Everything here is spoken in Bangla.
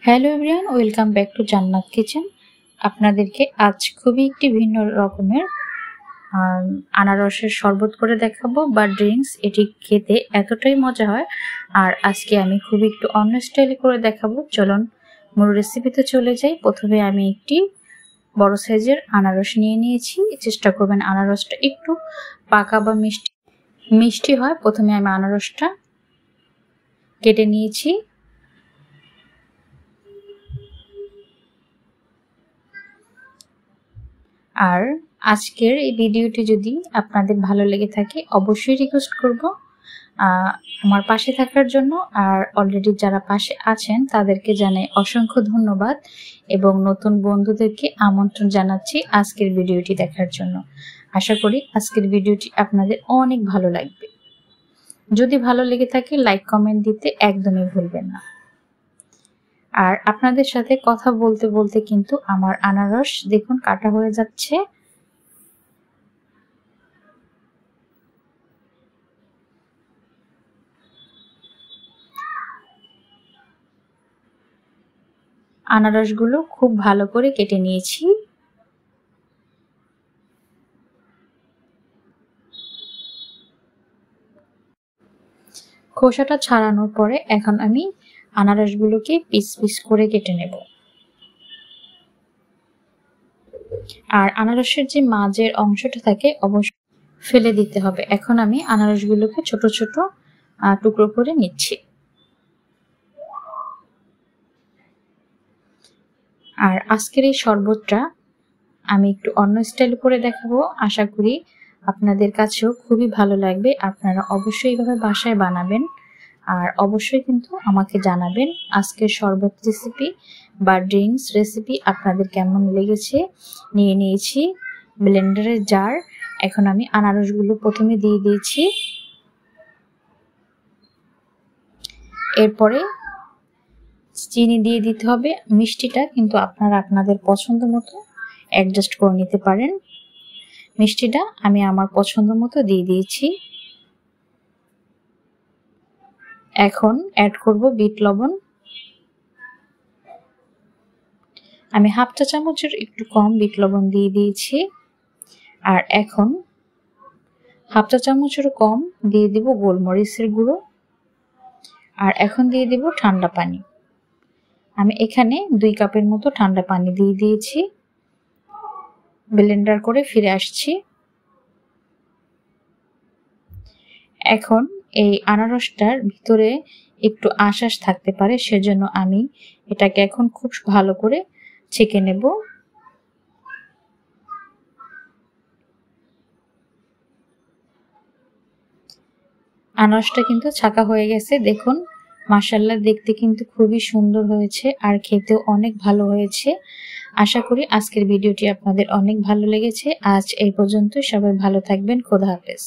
Hello everyone, welcome back to জান্নাত কিচেন। আপনাদেরকে আজ খুবই একটি ভিন্ন রকমের আনারসের শরবত করে দেখাবো বা ড্রিঙ্কস। এটি খেতে এতটাই মজা হয়, আর আজকে আমি খুবই একটু অন্য স্টাইলে করে দেখাবো। চলুন মূল রেসিপিতে চলে যাই। প্রথমে আমি একটি বড় সাইজের আনারস নিয়ে নিয়েছি। চেষ্টা করবেন আনারসটা একটু পাকা বা মিষ্টি হয়। প্রথমে আমি আনারসটা কেটে নিয়েছি। আর আজকের এই ভিডিওটি যদি আপনাদের ভালো লেগে থাকে অবশ্যই রিকোয়েস্ট করব আমার পাশে থাকার জন্য। আর অলরেডি যারা পাশে আছেন তাদেরকে জানাই অসংখ্য ধন্যবাদ এবং নতুন বন্ধুদেরকে আমন্ত্রণ জানাচ্ছি আজকের ভিডিওটি দেখার জন্য। আশা করি আজকের ভিডিওটি আপনাদের অনেক ভালো লাগবে। যদি ভালো লেগে থাকে লাইক কমেন্ট দিতে একদমই ভুলবেন না। আর আপনাদের সাথে কথা বলতে বলতে কিন্তু আমার আনারস দেখুন কাটা হয়ে যাচ্ছে। আনারসগুলো খুব ভালো করে কেটে নিয়েছি। খোসাটা ছাড়ানোর পরে এখন আমি আনারসগুলোকে পিস পিস করে কেটে নেব। আর আনারসের যে মাঝের অংশটা থাকে অবশ্যই ফেলে দিতে হবে। এখন আমি আনারসগুলোকে ছোট ছোট টুকরো করে নিচ্ছি। আর আজকের এই শরবতটা আমি একটু অন্য স্টাইল করে দেখাবো। আশা করি আপনাদের কাছেও খুবই ভালো লাগবে। আপনারা অবশ্যই এইভাবে বাসায় বানাবেন আর অবশ্যই কিন্তু আমাকে জানাবেন আজকের শরবত রেসিপি বা ড্রিঙ্কস রেসিপি আপনাদের কেমন লেগেছে। নিয়ে নিয়েছি ব্লেন্ডারের জার। এখন আমি আনারসগুলো প্রথমে দিয়ে দিয়েছি। এরপরে চিনি দিয়ে দিতে হবে। মিষ্টিটা কিন্তু আপনারা আপনাদের পছন্দ মতো অ্যাডজাস্ট করে নিতে পারেন। মিষ্টিটা আমি আমার পছন্দ মতো দিয়ে দিয়েছি। এখন অ্যাড করব বিট লবণ। আমি হাফ চা চামচের একটু কম বিট লবণ দিয়ে দিয়েছি। আর এখন হাফ চা চামচেরও কম দিয়ে দিব গোলমরিচের গুঁড়ো। আর এখন দিয়ে দিব ঠান্ডা পানি। আমি এখানে 2 কাপের মতো ঠান্ডা পানি দিয়ে দিয়েছি। ব্লেন্ডার করে ফিরে আসছি। এখন এই আনারসটার ভিতরে একটু আঁশ থাকতে পারে, সেজন্য আমি এটাকে এখন খুব ভালো করে ছেঁকে নেব। আনারসটা কিন্তু ছাকা হয়ে গেছে। দেখুন মাশাআল্লাহ, দেখতে কিন্তু খুবই সুন্দর হয়েছে আর খেতেও অনেক ভালো হয়েছে। আশা করি আজকের ভিডিওটি আপনাদের অনেক ভালো লেগেছে। আজ এই পর্যন্ত। সবাই ভালো থাকবেন। খোদা হাফেজ।